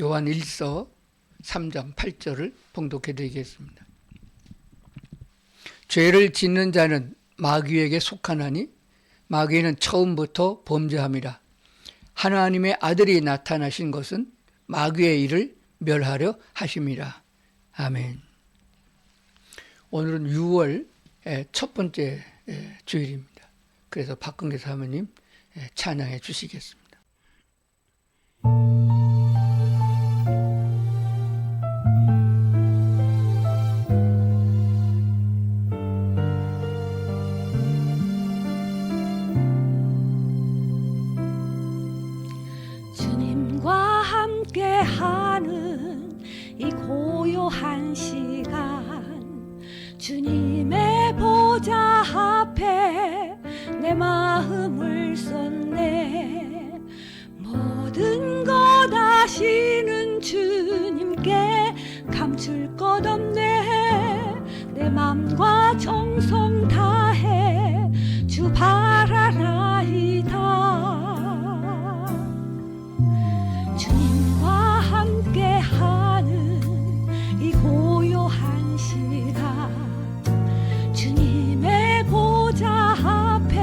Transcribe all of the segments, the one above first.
요한 1서 3장 8절을 봉독해 드리겠습니다. 죄를 짓는 자는 마귀에게 속하나니 마귀는 처음부터 범죄함이라. 하나님의 아들이 나타나신 것은 마귀의 일을 멸하려 하심이라. 아멘. 오늘은 6월 첫 번째 주일입니다. 그래서 박근계 사모님 찬양해 주시겠습니다. 주님과 함께하는 이 고요한 시간, 주님의 보좌 앞에 내 마음을 쏟네. 모든 것 아시는 주님께 감출 것 없네. 내 맘과 정성 다해 주 바라나이다. 주님과 함께하는 이 고요한 시간, 주님의 보좌 앞에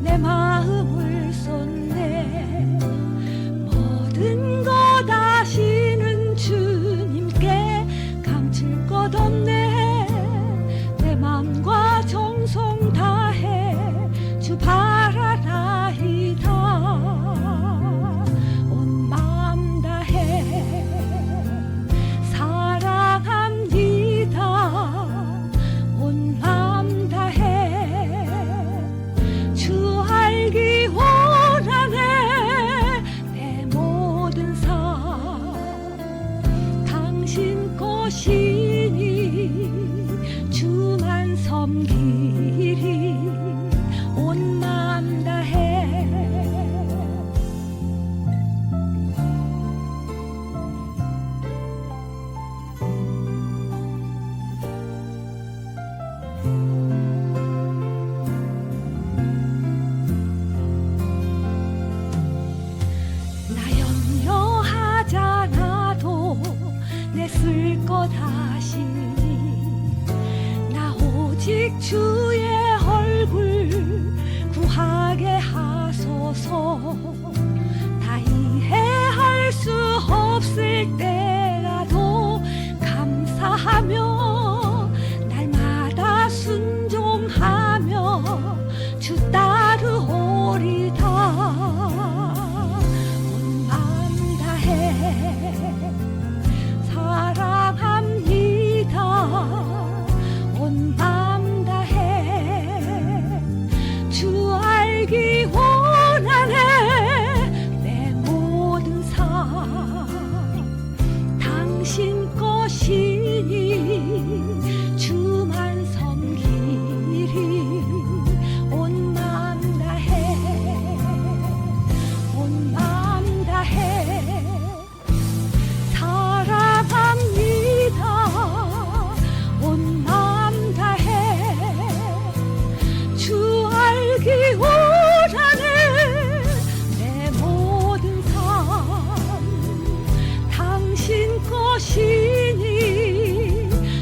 내 마음을 쏟네. 모든 것 아시는 주님께 감출 것 없네. 내 맘과 정성 다해 주 바라나이다. 온 마음 다해 사랑합니다. 온 마음 다해 주 알기 원하네. 내 모든 삶 당신 것이니 주만 섬기리. 온 마음 다해 나 염려하잖아도 내 쓸 것 아시니. 나 오직 주의 얼굴 구하게 하소서. 다 이해할 수 없을 때라도 감사하며 날마다 순종하며 주 따르오리다. 온 마음 다해 사랑합니다. 온 마음 다해 주 알기 원하네. 내 모든 삶 당신 것이니 주만 섬기리. 온 마음 다해 온 마음 다해 사랑합니다. 온 마음 다해 주 알기 원하네. 내 모든 삶 당신 것이니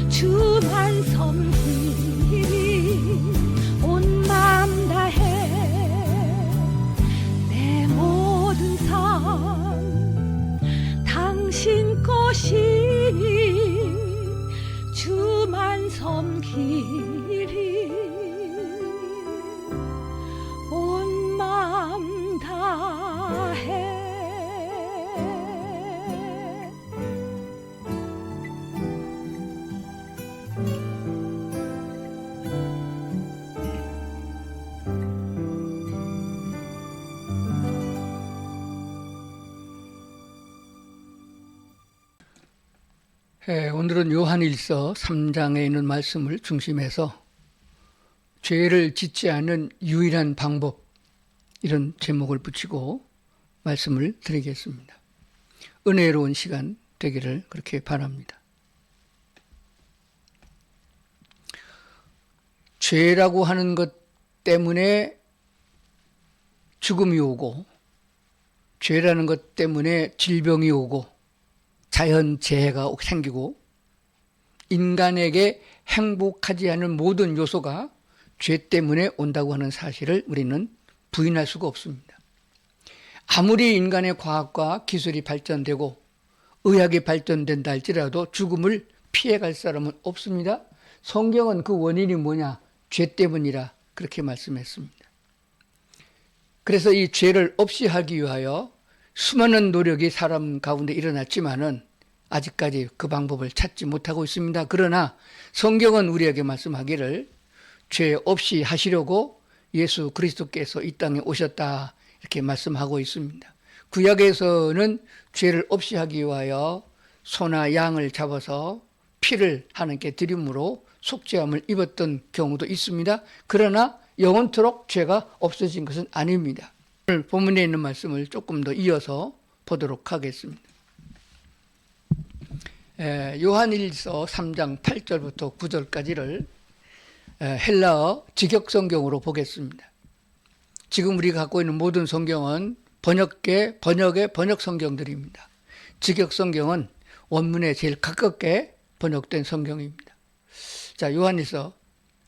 주만 섬기리. 온 마음 다해 내 모든 삶 당신 것이니 주만 섬기리. 온 마음 다해 오늘은 요한 1서 3장에 있는 말씀을 중심해서 죄를 짓지 않는 유일한 방법, 이런 제목을 붙이고 말씀을 드리겠습니다. 은혜로운 시간 되기를 그렇게 바랍니다. 죄라고 하는 것 때문에 죽음이 오고, 죄라는 것 때문에 질병이 오고, 자연재해가 생기고 인간에게 행복하지 않은 모든 요소가 죄 때문에 온다고 하는 사실을 우리는 부인할 수가 없습니다. 아무리 인간의 과학과 기술이 발전되고 의학이 발전된다 할지라도 죽음을 피해갈 사람은 없습니다. 성경은 그 원인이 뭐냐? 죄 때문이라 그렇게 말씀했습니다. 그래서 이 죄를 없이 하기 위하여 수많은 노력이 사람 가운데 일어났지만은 아직까지 그 방법을 찾지 못하고 있습니다. 그러나 성경은 우리에게 말씀하기를 죄 없이 하시려고 예수 그리스도께서 이 땅에 오셨다 이렇게 말씀하고 있습니다. 구약에서는 죄를 없이 하기 위하여 소나 양을 잡아서 피를 하나님께 드림으로 속죄함을 입었던 경우도 있습니다. 그러나 영원토록 죄가 없어진 것은 아닙니다. 오늘 본문에 있는 말씀을 조금 더 이어서 보도록 하겠습니다. 요한일서 3장 8절부터 9절까지를 헬라어 직역성경으로 보겠습니다. 지금 우리가 갖고 있는 모든 성경은 번역의 번역 성경들입니다. 직역성경은 원문에 제일 가깝게 번역된 성경입니다. 자, 요한일서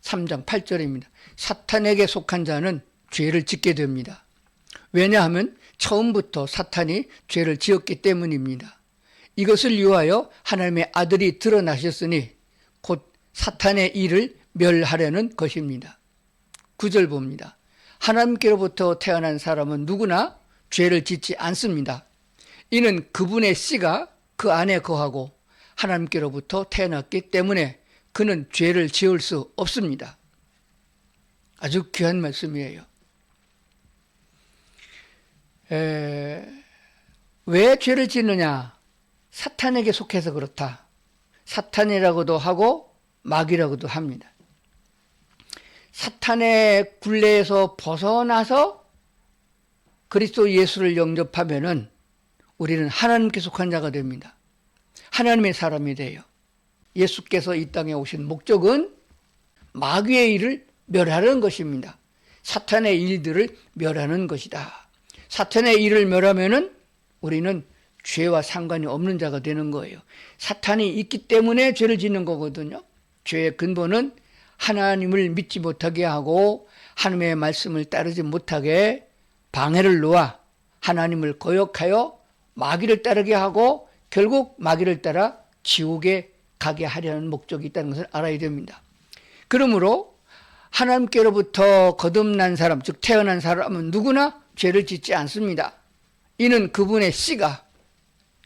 3장 8절입니다. 사탄에게 속한 자는 죄를 짓게 됩니다. 왜냐하면 처음부터 사탄이 죄를 지었기 때문입니다. 이것을 위하여 하나님의 아들이 드러나셨으니 곧 사탄의 일을 멸하려는 것입니다. 9절 봅니다. 하나님께로부터 태어난 사람은 누구나 죄를 짓지 않습니다. 이는 그분의 씨가 그 안에 거하고 하나님께로부터 태어났기 때문에 그는 죄를 지을 수 없습니다. 아주 귀한 말씀이에요. 왜 죄를 짓느냐? 사탄에게 속해서 그렇다. 사탄이라고도 하고 마귀라고도 합니다. 사탄의 굴레에서 벗어나서 그리스도 예수를 영접하면은 우리는 하나님께 속한 자가 됩니다. 하나님의 사람이 돼요. 예수께서 이 땅에 오신 목적은 마귀의 일을 멸하는 것입니다. 사탄의 일들을 멸하는 것이다. 사탄의 일을 멸하면은 우리는 죄와 상관이 없는 자가 되는 거예요. 사탄이 있기 때문에 죄를 짓는 거거든요. 죄의 근본은 하나님을 믿지 못하게 하고 하나님의 말씀을 따르지 못하게 방해를 놓아 하나님을 거역하여 마귀를 따르게 하고 결국 마귀를 따라 지옥에 가게 하려는 목적이 있다는 것을 알아야 됩니다. 그러므로 하나님께로부터 거듭난 사람, 즉 태어난 사람은 누구나 죄를 짓지 않습니다. 이는 그분의 씨가,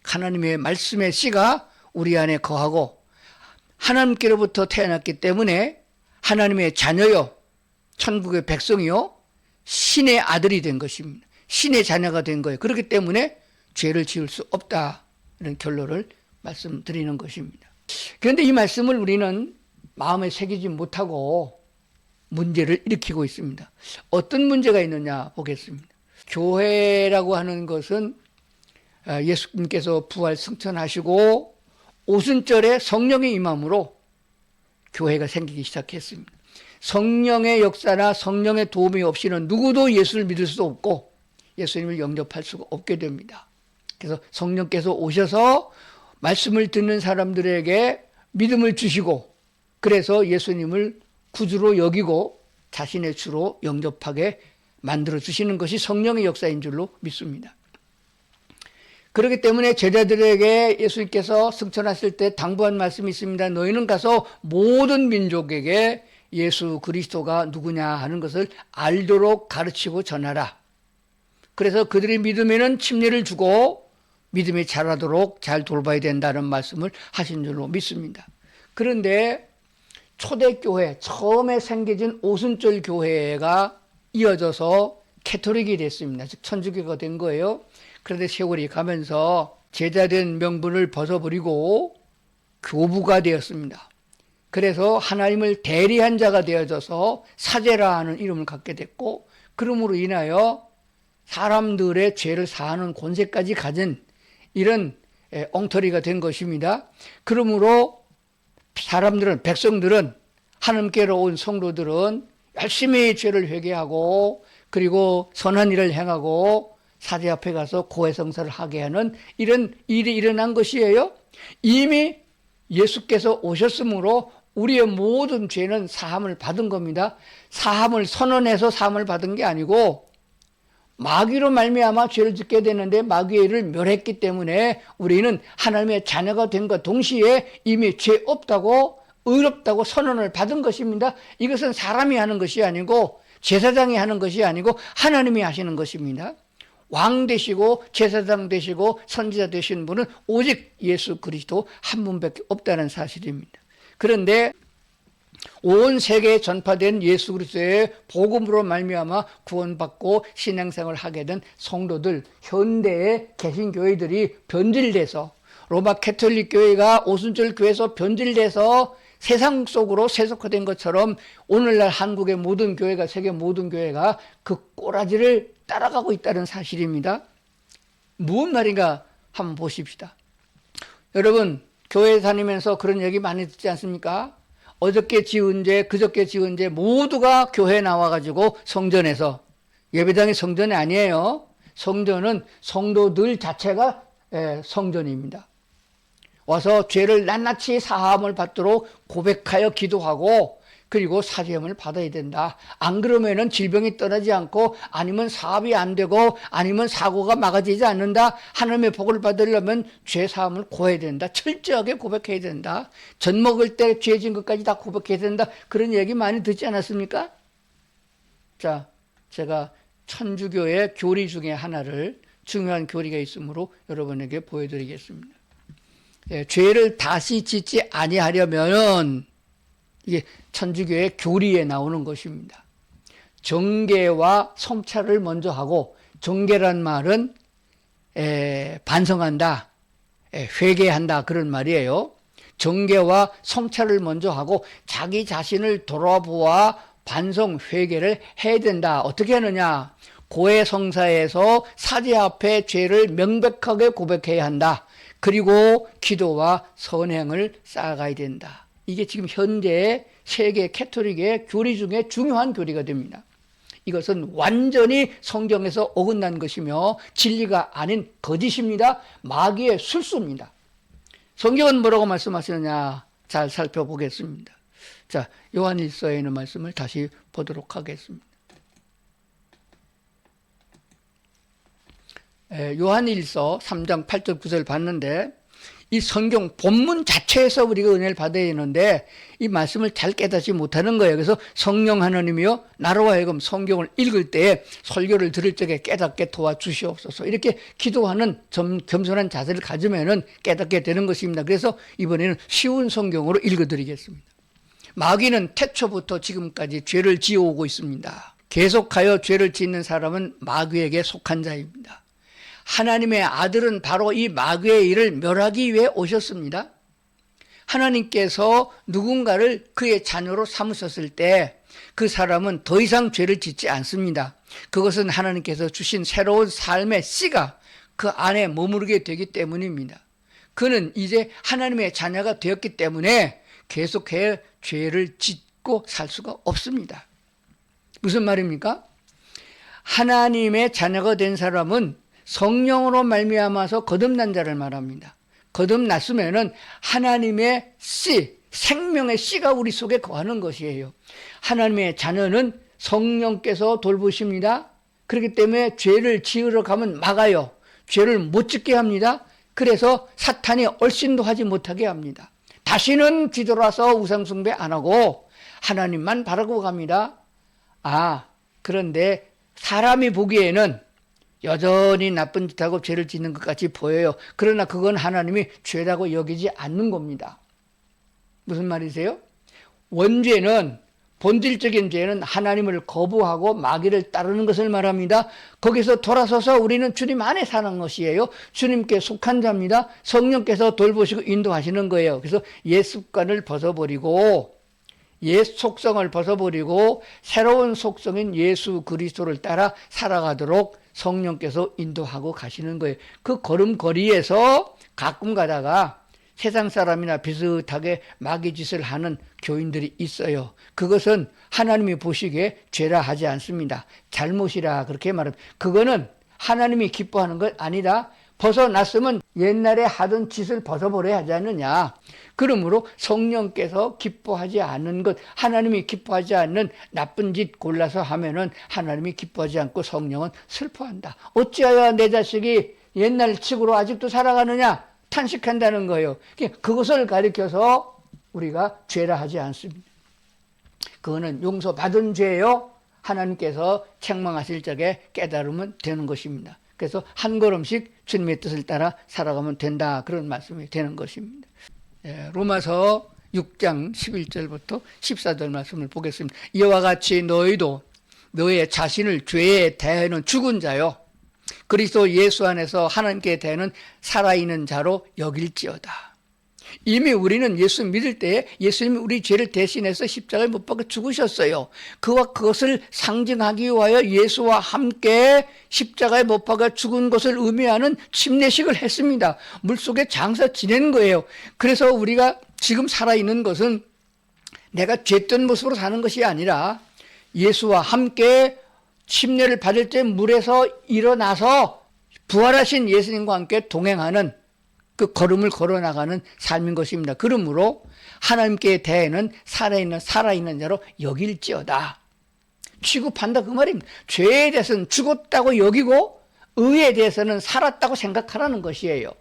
하나님의 말씀의 씨가 우리 안에 거하고 하나님께로부터 태어났기 때문에 하나님의 자녀요, 천국의 백성이요, 신의 아들이 된 것입니다. 신의 자녀가 된 거예요. 그렇기 때문에 죄를 지을 수 없다, 이런 결론을 말씀드리는 것입니다. 그런데 이 말씀을 우리는 마음에 새기지 못하고 문제를 일으키고 있습니다. 어떤 문제가 있느냐 보겠습니다. 교회라고 하는 것은 예수님께서 부활 승천하시고 오순절에 성령의 임함으로 교회가 생기기 시작했습니다. 성령의 역사나 성령의 도움이 없이는 누구도 예수를 믿을 수 없고 예수님을 영접할 수가 없게 됩니다. 그래서 성령께서 오셔서 말씀을 듣는 사람들에게 믿음을 주시고 그래서 예수님을 구주로 여기고 자신의 주로 영접하게 만들어 주시는 것이 성령의 역사인 줄로 믿습니다. 그렇기 때문에 제자들에게 예수님께서 승천하실 때 당부한 말씀이 있습니다. 너희는 가서 모든 민족에게 예수 그리스도가 누구냐 하는 것을 알도록 가르치고 전하라. 그래서 그들이 믿으면 침례를 주고 믿음이 자라도록 잘 돌봐야 된다는 말씀을 하신 줄로 믿습니다. 그런데 초대교회, 처음에 생겨진 오순절 교회가 이어져서 캐토릭이 됐습니다. 즉 천주교가 된 거예요. 그런데 세월이 가면서 제자된 명분을 벗어버리고 교부가 되었습니다. 그래서 하나님을 대리한 자가 되어져서 사제라 하는 이름을 갖게 됐고 그러므로 인하여 사람들의 죄를 사하는 권세까지 가진 이런 엉터리가 된 것입니다. 그러므로 사람들은, 백성들은, 하나님께로 온 성도들은 열심히 죄를 회개하고 그리고 선한 일을 행하고 사제 앞에 가서 고해성사를 하게 하는 이런 일이 일어난 것이에요. 이미 예수께서 오셨으므로 우리의 모든 죄는 사함을 받은 겁니다. 사함을 선언해서 사함을 받은 게 아니고 마귀로 말미암아 죄를 짓게 되는데 마귀의 일을 멸했기 때문에 우리는 하나님의 자녀가 된과 동시에 이미 죄 없다고 의롭다고 선언을 받은 것입니다. 이것은 사람이 하는 것이 아니고 제사장이 하는 것이 아니고 하나님이 하시는 것입니다. 왕 되시고 제사장 되시고 선지자 되신 분은 오직 예수 그리스도 한 분밖에 없다는 사실입니다. 그런데 온 세계에 전파된 예수 그리스도의 복음으로 말미암아 구원받고 신앙생활을 하게 된 성도들, 현대의 개신교회들이 변질돼서 로마 캐톨릭 교회가 오순절 교회에서 변질돼서 세상 속으로 세속화된 것처럼 오늘날 한국의 모든 교회가, 세계 모든 교회가 그 꼬라지를 따라가고 있다는 사실입니다. 무슨 말인가 한번 보십시다. 여러분, 교회 다니면서 그런 얘기 많이 듣지 않습니까? 어저께 지은 죄, 그저께 지은 죄 모두가 교회에 나와가지고 성전에서, 예배당이 성전이 아니에요. 성전은 성도들 자체가 성전입니다. 와서 죄를 낱낱이 사함을 받도록 고백하여 기도하고 그리고 사죄함을 받아야 된다. 안 그러면은 질병이 떠나지 않고 아니면 사업이 안 되고 아니면 사고가 막아지지 않는다. 하나님의 복을 받으려면 죄 사함을 고해야 된다. 철저하게 고백해야 된다. 젖 먹을 때 죄 진 것까지 다 고백해야 된다. 그런 얘기 많이 듣지 않았습니까? 자, 제가 천주교의 교리 중에 하나를 중요한 교리가 있으므로 여러분에게 보여드리겠습니다. 죄를 다시 짓지 아니하려면 이게 천주교의 교리에 나오는 것입니다. 정죄와 성찰을 먼저 하고, 정죄란 말은 반성한다, 회개한다 그런 말이에요. 정죄와 성찰을 먼저 하고 자기 자신을 돌아보아 반성, 회개를 해야 된다. 어떻게 하느냐? 고해성사에서 사제 앞에 죄를 명백하게 고백해야 한다. 그리고 기도와 선행을 쌓아가야 된다. 이게 지금 현재 세계 캐톨릭의 교리 중에 중요한 교리가 됩니다. 이것은 완전히 성경에서 어긋난 것이며 진리가 아닌 거짓입니다. 마귀의 술수입니다. 성경은 뭐라고 말씀하시느냐? 잘 살펴보겠습니다. 자, 요한일서에 있는 말씀을 다시 보도록 하겠습니다. 요한일서 3장 8절 9절 봤는데 이 성경 본문 자체에서 우리가 은혜를 받아야 되는데 이 말씀을 잘 깨닫지 못하는 거예요. 그래서 성령 하나님이여 나로 하여금 성경을 읽을 때에 설교를 들을 적에 깨닫게 도와주시옵소서 이렇게 기도하는 겸손한 자세를 가지면은 깨닫게 되는 것입니다. 그래서 이번에는 쉬운 성경으로 읽어드리겠습니다. 마귀는 태초부터 지금까지 죄를 지어오고 있습니다. 계속하여 죄를 짓는 사람은 마귀에게 속한 자입니다. 하나님의 아들은 바로 이 마귀의 일을 멸하기 위해 오셨습니다. 하나님께서 누군가를 그의 자녀로 삼으셨을 때 그 사람은 더 이상 죄를 짓지 않습니다. 그것은 하나님께서 주신 새로운 삶의 씨가 그 안에 머무르게 되기 때문입니다. 그는 이제 하나님의 자녀가 되었기 때문에 계속해 죄를 짓고 살 수가 없습니다. 무슨 말입니까? 하나님의 자녀가 된 사람은 성령으로 말미암아서 거듭난 자를 말합니다. 거듭났으면은 하나님의 씨, 생명의 씨가 우리 속에 거하는 것이에요. 하나님의 자녀는 성령께서 돌보십니다. 그렇기 때문에 죄를 지으러 가면 막아요. 죄를 못 짓게 합니다. 그래서 사탄이 얼씬도 하지 못하게 합니다. 다시는 뒤돌아서 우상숭배 안 하고 하나님만 바라고 갑니다. 그런데 사람이 보기에는 여전히 나쁜 짓하고 죄를 짓는 것 같이 보여요. 그러나 그건 하나님이 죄라고 여기지 않는 겁니다. 무슨 말이세요? 원죄는, 본질적인 죄는 하나님을 거부하고 마귀를 따르는 것을 말합니다. 거기서 돌아서서 우리는 주님 안에 사는 것이에요. 주님께 속한 자입니다. 성령께서 돌보시고 인도하시는 거예요. 그래서 옛 습관을 벗어버리고 옛 속성을 벗어버리고 새로운 속성인 예수 그리스도를 따라 살아가도록 성령께서 인도하고 가시는 거예요. 그 걸음걸이에서 가끔 가다가 세상 사람이나 비슷하게 마귀 짓을 하는 교인들이 있어요. 그것은 하나님이 보시기에 죄라 하지 않습니다. 잘못이라 그렇게 말합니다. 그거는 하나님이 기뻐하는 것 아니다. 벗어났으면 옛날에 하던 짓을 벗어버려야 하지 않느냐. 그러므로 성령께서 기뻐하지 않는 것, 하나님이 기뻐하지 않는 나쁜 짓 골라서 하면은 하나님이 기뻐하지 않고 성령은 슬퍼한다. 어찌하여 내 자식이 옛날 식으로 아직도 살아가느냐 탄식한다는 거예요. 그것을 가리켜서 우리가 죄라 하지 않습니다. 그거는 용서받은 죄요. 하나님께서 책망하실 적에 깨달으면 되는 것입니다. 그래서 한 걸음씩 주님의 뜻을 따라 살아가면 된다. 그런 말씀이 되는 것입니다. 로마서 6장 11절부터 14절 말씀을 보겠습니다. 이와 같이 너희도 너의 자신을 죄에 대하여는 죽은 자요 그리스도 예수 안에서 하나님께 대하여는 살아있는 자로 여길지어다. 이미 우리는 예수 믿을 때에 예수님이 우리 죄를 대신해서 십자가에 못 박아 죽으셨어요. 그것을 상징하기 위하여 예수와 함께 십자가에 못 박아 죽은 것을 의미하는 침례식을 했습니다. 물속에 장사 지내는 거예요. 그래서 우리가 지금 살아있는 것은 내가 죄된 모습으로 사는 것이 아니라 예수와 함께 침례를 받을 때 물에서 일어나서 부활하신 예수님과 함께 동행하는 그 걸음을 걸어나가는 삶인 것입니다. 그러므로 하나님께 대해는 살아있는 자로 여길지어다. 취급한다 그 말입니다. 죄에 대해서는 죽었다고 여기고 의에 대해서는 살았다고 생각하라는 것이에요.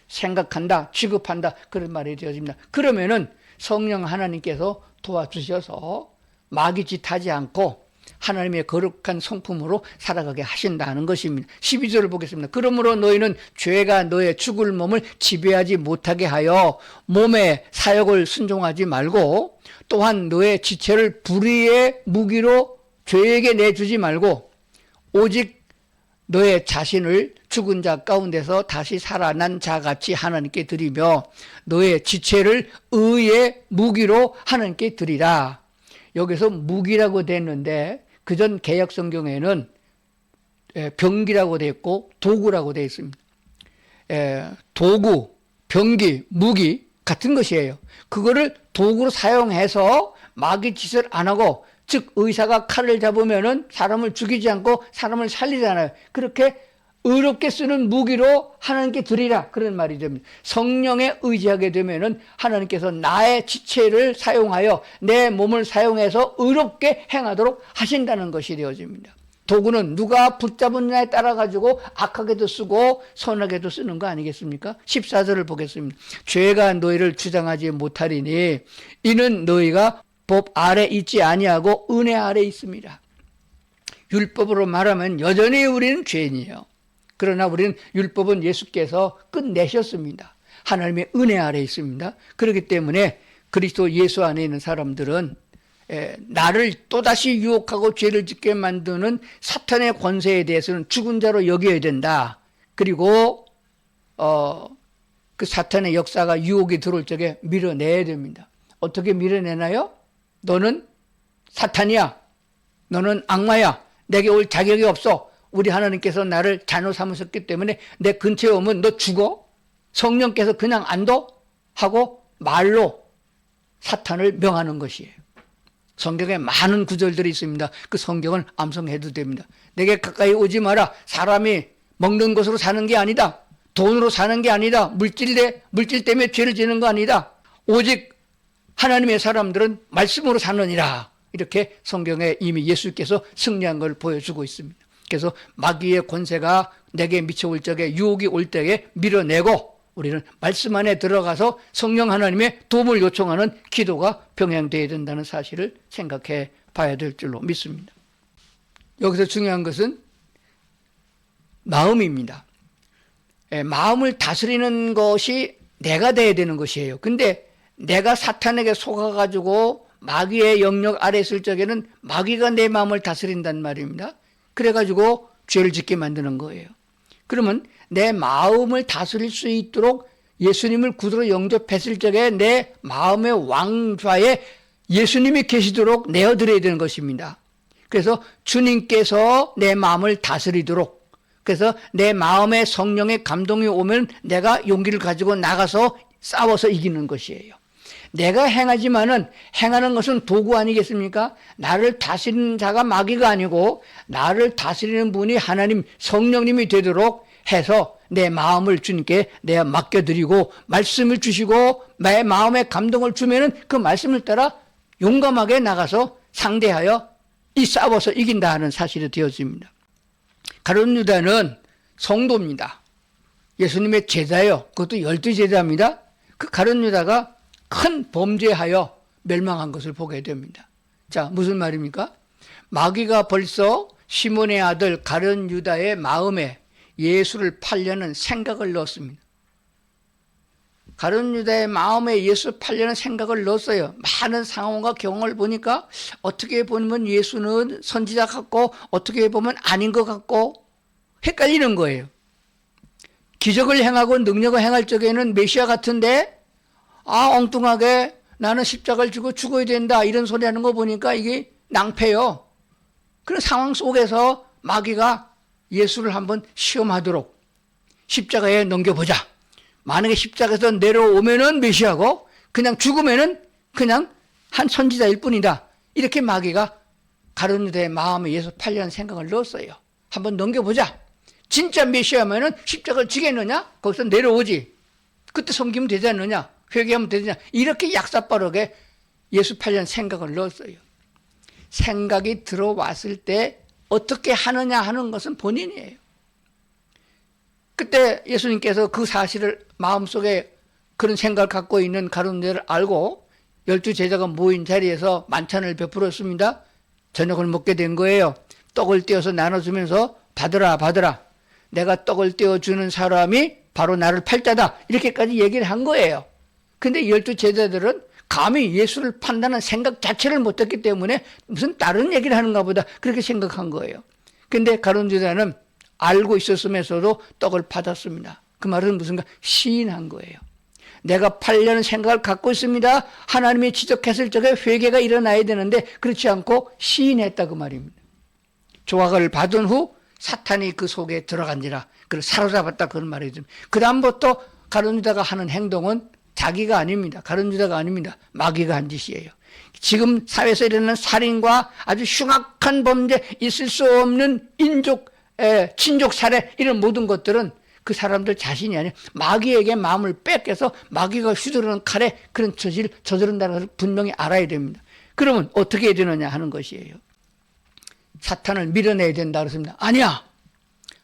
생각한다, 취급한다 그런 말이 되어집니다. 그러면은 성령 하나님께서 도와주셔서 마귀짓 하지 않고 하나님의 거룩한 성품으로 살아가게 하신다는 것입니다. 12절을 보겠습니다. 그러므로 너희는 죄가 너의 죽을 몸을 지배하지 못하게 하여 몸의 사욕을 순종하지 말고 또한 너의 지체를 불의의 무기로 죄에게 내주지 말고 오직 너의 자신을 죽은 자 가운데서 다시 살아난 자같이 하나님께 드리며 너의 지체를 의의 무기로 하나님께 드리라. 여기서 무기라고 됐는데 그전 개역 성경에는 병기라고 되어 있고 도구라고 되어 있습니다. 도구, 병기, 무기 같은 것이에요. 그거를 도구로 사용해서 마귀 짓을 안 하고 즉 의사가 칼을 잡으면은 사람을 죽이지 않고 사람을 살리잖아요. 그렇게 의롭게 쓰는 무기로 하나님께 드리라 그런 말이 됩니다. 성령에 의지하게 되면은 하나님께서 나의 지체를 사용하여 내 몸을 사용해서 의롭게 행하도록 하신다는 것이 되어집니다. 도구는 누가 붙잡느냐에 따라 가지고 악하게도 쓰고 선하게도 쓰는 거 아니겠습니까? 14절을 보겠습니다. 죄가 너희를 주장하지 못하리니 이는 너희가 법 아래 있지 아니하고 은혜 아래 있습니다. 율법으로 말하면 여전히 우리는 죄인이에요. 그러나 우리는 율법은 예수께서 끝내셨습니다. 하나님의 은혜 아래 있습니다. 그렇기 때문에 그리스도 예수 안에 있는 사람들은 나를 또다시 유혹하고 죄를 짓게 만드는 사탄의 권세에 대해서는 죽은 자로 여겨야 된다. 그리고 그 사탄의 역사가 유혹이 들어올 적에 밀어내야 됩니다. 어떻게 밀어내나요? 너는 사탄이야. 너는 악마야. 내게 올 자격이 없어. 우리 하나님께서 나를 자녀 삼으셨기 때문에 내 근처에 오면 너 죽어? 성령께서 그냥 안 둬? 하고 말로 사탄을 명하는 것이에요. 성경에 많은 구절들이 있습니다. 그 성경을 암송해도 됩니다. 내게 가까이 오지 마라. 사람이 먹는 것으로 사는 게 아니다. 돈으로 사는 게 아니다. 물질 때문에 죄를 지는 거 아니다. 오직 하나님의 사람들은 말씀으로 사느니라. 이렇게 성경에 이미 예수께서 승리한 걸 보여주고 있습니다. 그래서 마귀의 권세가 내게 미쳐올 적에 유혹이 올 때에 밀어내고 우리는 말씀 안에 들어가서 성령 하나님의 도움을 요청하는 기도가 병행되어야 된다는 사실을 생각해 봐야 될 줄로 믿습니다. 여기서 중요한 것은 마음입니다. 마음을 다스리는 것이 내가 돼야 되는 것이에요. 근데 내가 사탄에게 속아가지고 마귀의 영역 아래 있을 적에는 마귀가 내 마음을 다스린단 말입니다. 그래가지고 죄를 짓게 만드는 거예요. 그러면 내 마음을 다스릴 수 있도록 예수님을 구주로 영접했을 적에 내 마음의 왕좌에 예수님이 계시도록 내어드려야 되는 것입니다. 그래서 주님께서 내 마음을 다스리도록, 그래서 내 마음에 성령의 감동이 오면 내가 용기를 가지고 나가서 싸워서 이기는 것이에요. 내가 행하지만은 행하는 것은 도구 아니겠습니까? 나를 다스리는 자가 마귀가 아니고 나를 다스리는 분이 하나님 성령님이 되도록 해서 내 마음을 주님께 내가 맡겨드리고 말씀을 주시고 내 마음에 감동을 주면은 그 말씀을 따라 용감하게 나가서 상대하여 싸워서 이긴다 하는 사실이 되었습니다. 가룟 유다는 성도입니다. 예수님의 제자예요. 그것도 12제자입니다. 그 가룟 유다가 큰 범죄하여 멸망한 것을 보게 됩니다. 자, 무슨 말입니까? 마귀가 벌써 시몬의 아들 가룟 유다의 마음에 예수를 팔려는 생각을 넣었습니다. 가룟 유다의 마음에 예수 팔려는 생각을 넣었어요. 많은 상황과 경험을 보니까 어떻게 보면 예수는 선지자 같고 어떻게 보면 아닌 것 같고 헷갈리는 거예요. 기적을 행하고 능력을 행할 적에는 메시아 같은데 엉뚱하게 나는 십자가를 지고 죽어야 된다 이런 소리 하는 거 보니까 이게 낭패요. 그런 상황 속에서 마귀가 예수를 한번 시험하도록 십자가에 넘겨보자. 만약에 십자가에서 내려오면은 메시아고 그냥 죽으면은 그냥 한 선지자일 뿐이다. 이렇게 마귀가 가룟 유다의 마음에 예수 팔려는 생각을 넣었어요. 한번 넘겨보자. 진짜 메시아면은 십자가를 지겠느냐? 거기서 내려오지. 그때 섬기면 되지 않느냐? 회개하면 되느냐? 이렇게 약사빠르게 예수 팔려는 생각을 넣었어요. 생각이 들어왔을 때 어떻게 하느냐 하는 것은 본인이에요. 그때 예수님께서 그 사실을 마음속에 그런 생각을 갖고 있는 가룟 유다를 알고 12제자가 모인 자리에서 만찬을 베풀었습니다. 저녁을 먹게 된 거예요. 떡을 떼어서 나눠주면서 받으라 받으라. 내가 떡을 떼어주는 사람이 바로 나를 팔 자다. 이렇게까지 얘기를 한 거예요. 근데 12제자들은 감히 예수를 판다는 생각 자체를 못했기 때문에 무슨 다른 얘기를 하는가 보다 그렇게 생각한 거예요. 근데 가룟 유다는 알고 있었으면서도 떡을 받았습니다. 그 말은 무슨가 시인한 거예요. 내가 팔려는 생각을 갖고 있습니다. 하나님이 지적했을 적에 회개가 일어나야 되는데 그렇지 않고 시인했다 그 말입니다. 조각을 받은 후 사탄이 그 속에 들어간지라 그를 사로잡았다 그런 말이죠. 그 다음부터 가룟 유다가 하는 행동은 자기가 아닙니다. 가룟 유다가 아닙니다. 마귀가 한 짓이에요. 지금 사회에서 일어나는 살인과 아주 흉악한 범죄, 있을 수 없는 친족 살해 이런 모든 것들은 그 사람들 자신이 아니라 마귀에게 마음을 뺏겨서 마귀가 휘두르는 칼에 그런 처지를 저지른다는 것을 분명히 알아야 됩니다. 그러면 어떻게 해야 되느냐 하는 것이에요. 사탄을 밀어내야 된다 그랬습니다. 아니야.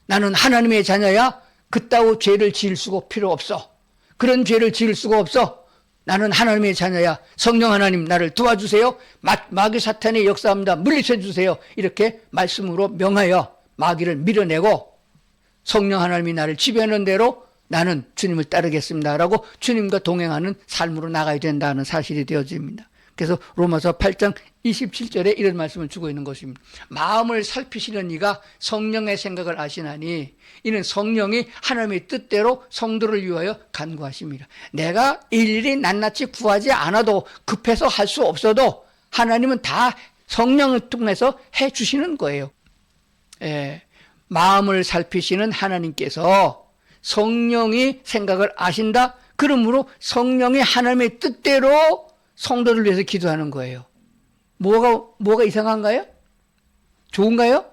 나는 하나님의 자녀야. 그따위 죄를 지을 수가 필요 없어. 그런 죄를 지을 수가 없어. 나는 하나님의 자녀야. 성령 하나님 나를 도와주세요. 마귀 사탄의 역사합니다. 물리쳐 주세요. 이렇게 말씀으로 명하여 마귀를 밀어내고 성령 하나님이 나를 지배하는 대로 나는 주님을 따르겠습니다 라고 주님과 동행하는 삶으로 나가야 된다는 사실이 되어집니다. 그래서 로마서 8장 27절에 이런 말씀을 주고 있는 것입니다. 마음을 살피시는 이가 성령의 생각을 아시나니 이는 성령이 하나님의 뜻대로 성도를 위하여 간구하십니다. 내가 일일이 낱낱이 구하지 않아도 급해서 할 수 없어도 하나님은 다 성령을 통해서 해 주시는 거예요. 마음을 살피시는 하나님께서 성령이 생각을 아신다. 그러므로 성령이 하나님의 뜻대로 성도를 위해서 기도하는 거예요. 뭐가 이상한가요? 좋은가요?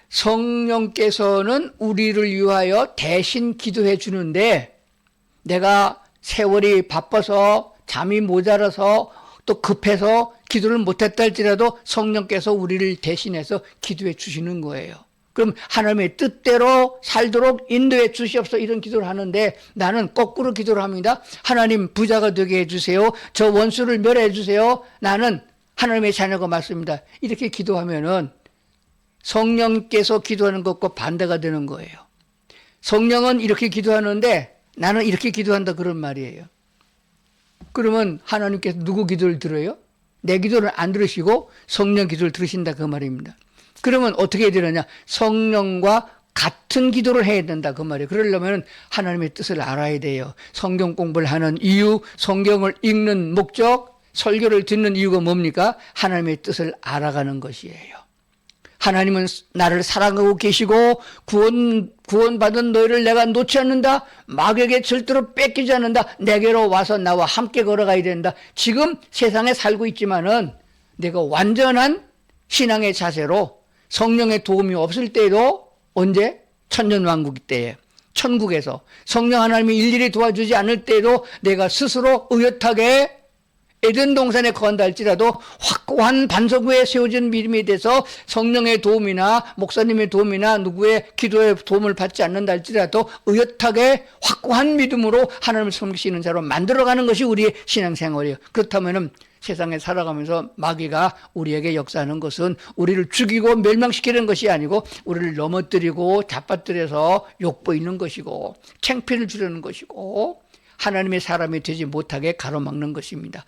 성령께서는 우리를 위하여 대신 기도해 주는데 내가 세월이 바빠서 잠이 모자라서 또 급해서 기도를 못했다 할지라도 성령께서 우리를 대신해서 기도해 주시는 거예요. 그럼 하나님의 뜻대로 살도록 인도해 주시옵소서 이런 기도를 하는데 나는 거꾸로 기도를 합니다. 하나님 부자가 되게 해주세요. 저 원수를 멸해 주세요. 나는 하나님의 자녀가 맞습니다. 이렇게 기도하면은 성령께서 기도하는 것과 반대가 되는 거예요. 성령은 이렇게 기도하는데 나는 이렇게 기도한다 그런 말이에요. 그러면 하나님께서 누구 기도를 들어요? 내 기도를 안 들으시고 성령 기도를 들으신다 그 말입니다. 그러면 어떻게 해야 되느냐? 성령과 같은 기도를 해야 된다 그 말이에요. 그러려면 하나님의 뜻을 알아야 돼요. 성경 공부를 하는 이유, 성경을 읽는 목적, 설교를 듣는 이유가 뭡니까? 하나님의 뜻을 알아가는 것이에요. 하나님은 나를 사랑하고 계시고 구원받은 너희를 내가 놓지 않는다. 마귀에게 절대로 뺏기지 않는다. 내게로 와서 나와 함께 걸어가야 된다. 지금 세상에 살고 있지만은 내가 완전한 신앙의 자세로 성령의 도움이 없을 때에도 언제? 천년왕국 때에 천국에서 성령 하나님이 일일이 도와주지 않을 때에도 내가 스스로 의젓하게 에덴 동산에 거한다 할지라도 확고한 반석 위에 세워진 믿음에 대해서 성령의 도움이나 목사님의 도움이나 누구의 기도의 도움을 받지 않는다 할지라도 의젓하게 확고한 믿음으로 하나님을 섬기시는 자로 만들어가는 것이 우리의 신앙생활이에요. 그렇다면 세상에 살아가면서 마귀가 우리에게 역사하는 것은 우리를 죽이고 멸망시키는 것이 아니고 우리를 넘어뜨리고 잡아뜨려서 욕보이는 것이고 창피를 주려는 것이고 하나님의 사람이 되지 못하게 가로막는 것입니다.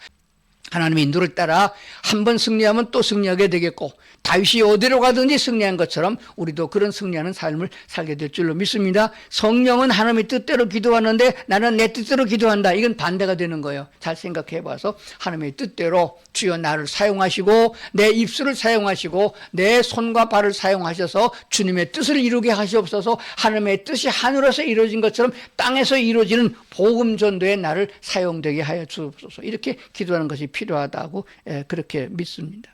하나님의 인도를 따라 한 번 승리하면 또 승리하게 되겠고 다윗이 어디로 가든지 승리한 것처럼 우리도 그런 승리하는 삶을 살게 될 줄로 믿습니다. 성령은 하나님의 뜻대로 기도하는데 나는 내 뜻대로 기도한다. 이건 반대가 되는 거예요. 잘 생각해 봐서 하나님의 뜻대로 주여 나를 사용하시고 내 입술을 사용하시고 내 손과 발을 사용하셔서 주님의 뜻을 이루게 하시옵소서. 하나님의 뜻이 하늘에서 이루어진 것처럼 땅에서 이루어지는 복음 전도에 나를 사용되게 하여 주옵소서. 이렇게 기도하는 것이 필요하다고 그렇게 믿습니다.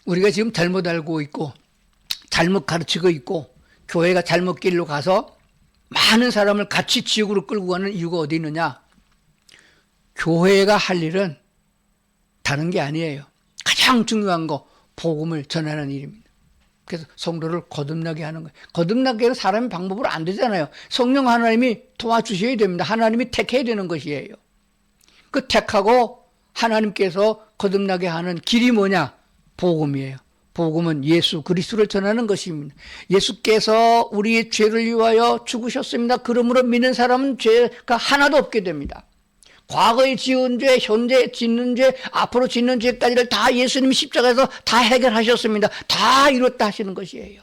우리가 지금 잘못 알고 있고 잘못 가르치고 있고 교회가 잘못 길로 가서 많은 사람을 같이 지옥으로 끌고 가는 이유가 어디 있느냐? 교회가 할 일은 다른 게 아니에요. 가장 중요한 거 복음을 전하는 일입니다. 그래서 성도를 거듭나게 하는 거예요. 거듭나게 하는 사람의 방법으로 안 되잖아요. 성령 하나님이 도와주셔야 됩니다. 하나님이 택해야 되는 것이에요. 그 택하고 하나님께서 거듭나게 하는 길이 뭐냐? 복음이에요. 복음은 예수 그리스도를 전하는 것입니다. 예수께서 우리의 죄를 위하여 죽으셨습니다. 그러므로 믿는 사람은 죄가 하나도 없게 됩니다. 과거에 지은 죄, 현재 짓는 죄, 앞으로 짓는 죄까지를 다 예수님이 십자가에서 다 해결하셨습니다. 다 이뤘다 하시는 것이에요.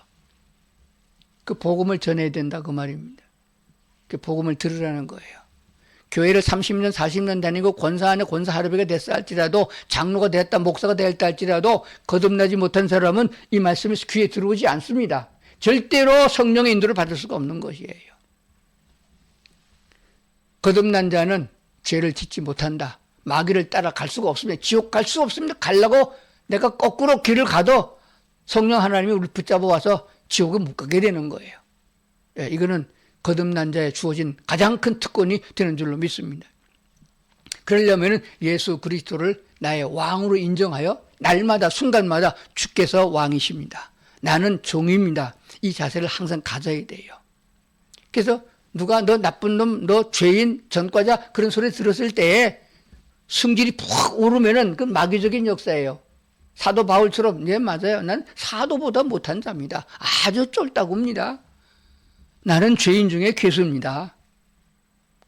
그 복음을 전해야 된다 그 말입니다. 그 복음을 들으라는 거예요. 교회를 30년 40년 다니고 권사 안에 권사 할아버지가 됐다 할지라도 장로가 됐다 목사가 됐다 할지라도 거듭나지 못한 사람은 이 말씀이 귀에 들어오지 않습니다. 절대로 성령의 인도를 받을 수가 없는 것이에요. 거듭난 자는 죄를 짓지 못한다. 마귀를 따라 갈 수가 없습니다. 지옥 갈 수가 없습니다. 가려고 내가 거꾸로 길을 가도 성령 하나님이 우리를 붙잡아 와서 지옥에 못 가게 되는 거예요. 이거는 거듭난 자에 주어진 가장 큰 특권이 되는 줄로 믿습니다. 그러려면 예수 그리스도를 나의 왕으로 인정하여 날마다 순간마다 주께서 왕이십니다. 나는 종입니다. 이 자세를 항상 가져야 돼요. 그래서 누가 너 나쁜 놈, 너 죄인, 전과자 그런 소리 들었을 때에 승질이 푹 오르면은 그 마귀적인 역사예요. 사도 바울처럼 네 맞아요. 난 사도보다 못한 자입니다. 아주 쫄다구입니다. 나는 죄인 중에 괴수입니다.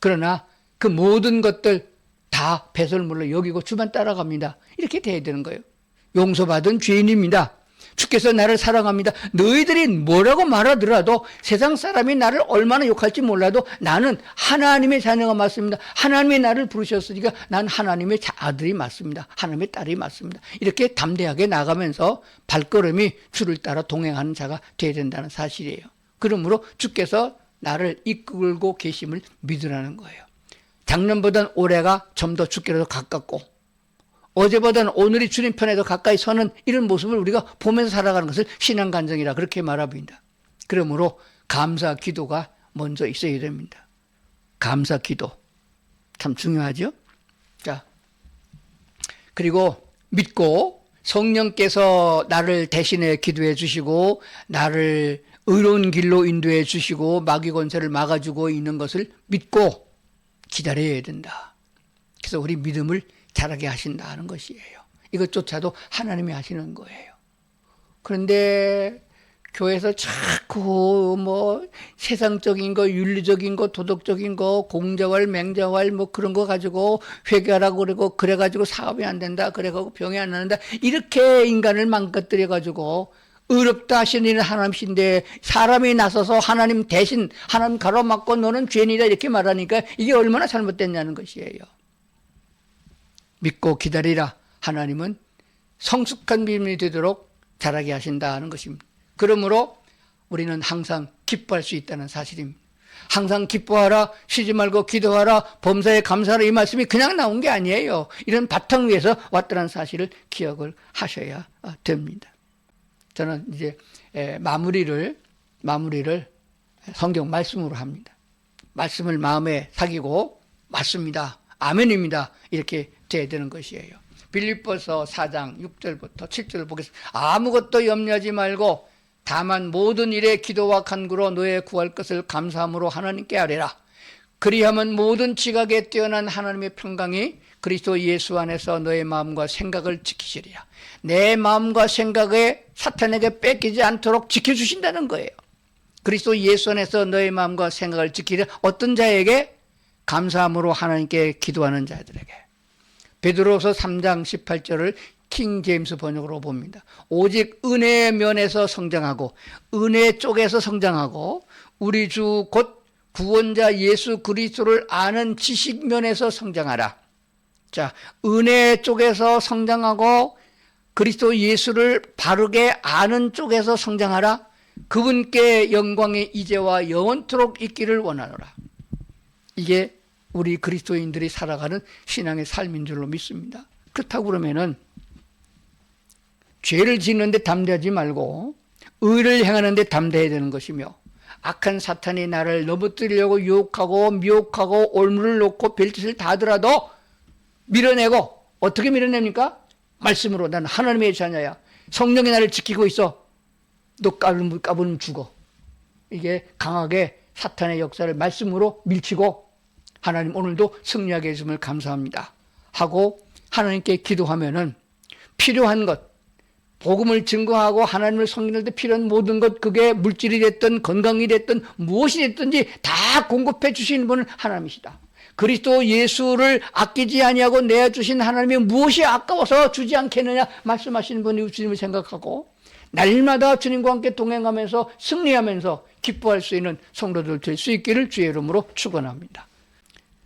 그러나 그 모든 것들 다 배설물로 여기고 주만 따라갑니다. 이렇게 돼야 되는 거예요. 용서받은 죄인입니다. 주께서 나를 사랑합니다. 너희들이 뭐라고 말하더라도 세상 사람이 나를 얼마나 욕할지 몰라도 나는 하나님의 자녀가 맞습니다. 하나님이 나를 부르셨으니까 난 하나님의 아들이 맞습니다. 하나님의 딸이 맞습니다. 이렇게 담대하게 나가면서 발걸음이 주를 따라 동행하는 자가 되어야 된다는 사실이에요. 그러므로 주께서 나를 이끌고 계심을 믿으라는 거예요. 작년보다는 올해가 좀 더 주께로 가깝고 어제보다는 오늘이 주님 편에 더 가까이 서는 이런 모습을 우리가 보면서 살아가는 것을 신앙간증이라 그렇게 말합니다. 그러므로 감사 기도가 먼저 있어야 됩니다. 감사 기도 참 중요하죠. 자, 그리고 믿고 성령께서 나를 대신해 기도해 주시고 나를 의로운 길로 인도해 주시고 마귀 권세를 막아주고 있는 것을 믿고 기다려야 된다. 그래서 우리 믿음을 자라게 하신다 하는 것이에요. 이것조차도 하나님이 하시는 거예요. 그런데 교회에서 자꾸 뭐 세상적인 거, 윤리적인 거, 도덕적인 거, 공자왈, 맹자왈 뭐 그런 거 가지고 회개하라고 그러고 그래가지고 사업이 안 된다, 그래가지고 병이 안 나는다 이렇게 인간을 망가뜨려 가지고 의롭다 하시는 이는 하나님이신데 사람이 나서서 하나님 대신 하나님 가로막고 너는 죄인이다 이렇게 말하니까 이게 얼마나 잘못됐냐는 것이에요. 믿고 기다리라. 하나님은 성숙한 믿음이 되도록 자라게 하신다 하는 것입니다. 그러므로 우리는 항상 기뻐할 수 있다는 사실입니다. 항상 기뻐하라, 쉬지 말고 기도하라, 범사에 감사하라, 이 말씀이 그냥 나온 게 아니에요. 이런 바탕 위에서 왔다는 사실을 기억을 하셔야 됩니다. 저는 이제 마무리를 성경 말씀으로 합니다. 말씀을 마음에 새기고 맞습니다, 아멘입니다, 이렇게 돼야 되는 것이에요. 빌립보서 4장 6절부터 7절을 보겠습니다. 아무것도 염려하지 말고 다만 모든 일에 기도와 간구로 너의 구할 것을 감사함으로 하나님께 아뢰라. 그리하면 모든 지각에 뛰어난 하나님의 평강이 그리스도 예수 안에서 너의 마음과 생각을 지키시리라. 내 마음과 생각에 사탄에게 뺏기지 않도록 지켜주신다는 거예요. 그리스도 예수 안에서 너의 마음과 생각을 지키려 어떤 자에게? 감사함으로 하나님께 기도하는 자들에게. 베드로서 3장 18절을 킹 제임스 번역으로 봅니다. 오직 은혜의 면에서 성장하고 은혜 쪽에서 성장하고 우리 주 곧 구원자 예수 그리스도를 아는 지식 면에서 성장하라. 자, 은혜 쪽에서 성장하고 그리스도 예수를 바르게 아는 쪽에서 성장하라. 그분께 영광이 이제와 영원토록 있기를 원하노라. 이게 우리 그리스도인들이 살아가는 신앙의 삶인 줄로 믿습니다. 그렇다고 그러면은 죄를 짓는데 담대하지 말고 의를 행하는데 담대해야 되는 것이며, 악한 사탄이 나를 넘어뜨리려고 유혹하고 미혹하고 올무를 놓고 별짓을 다 하더라도 밀어내고, 어떻게 밀어냅니까? 말씀으로. 나는 하나님의 자녀야, 성령이 나를 지키고 있어, 너 까불면 죽어. 이게 강하게 사탄의 역사를 말씀으로 밀치고, 하나님 오늘도 승리하게 해주심을 감사합니다 하고 하나님께 기도하면은 필요한 것, 복음을 증거하고 하나님을 섬기는 데 필요한 모든 것, 그게 물질이 됐든 건강이 됐든 무엇이 됐든지 다 공급해 주시는 분은 하나님이시다. 그리스도 예수를 아끼지 아니하고 내어주신 하나님이 무엇이 아까워서 주지 않겠느냐 말씀하시는 분이 주님을 생각하고, 날마다 주님과 함께 동행하면서 승리하면서 기뻐할 수 있는 성도들 될 수 있기를 주의 이름으로 축원합니다.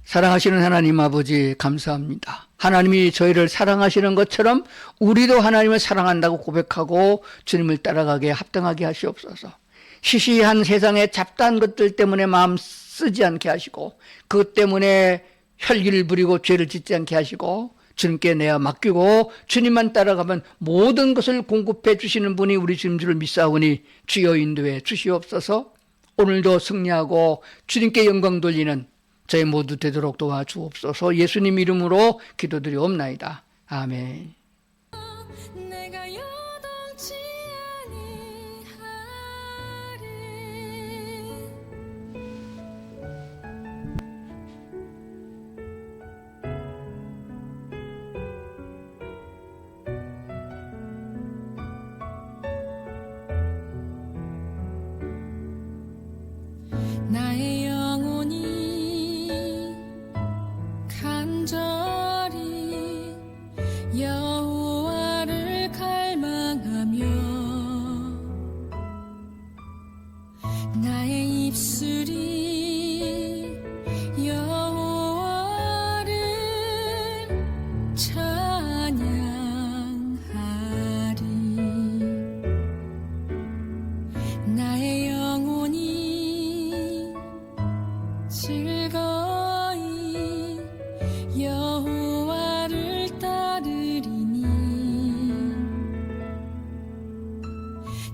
사랑하시는 하나님 아버지, 감사합니다. 하나님이 저희를 사랑하시는 것처럼 우리도 하나님을 사랑한다고 고백하고 주님을 따라가게 합당하게 하시옵소서. 시시한 세상의 잡다한 것들 때문에 마음 쓰지 않게 하시고, 그것 때문에 혈기를 부리고 죄를 짓지 않게 하시고, 주님께 내어 맡기고 주님만 따라가면 모든 것을 공급해 주시는 분이 우리 주님 줄 믿사오니 주여 인도해 주시옵소서. 오늘도 승리하고 주님께 영광 돌리는 저희 모두 되도록 도와주옵소서. 예수님 이름으로 기도드리옵나이다. 아멘. 내가 여동치 아니하리. 나의 영혼이 간절히 여호와를 갈망하며 나의 입술이 여호와를 찬양하리. 나의 영혼이 즐거이 여호와를 따르리니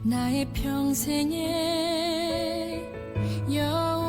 나의 평생에 여호와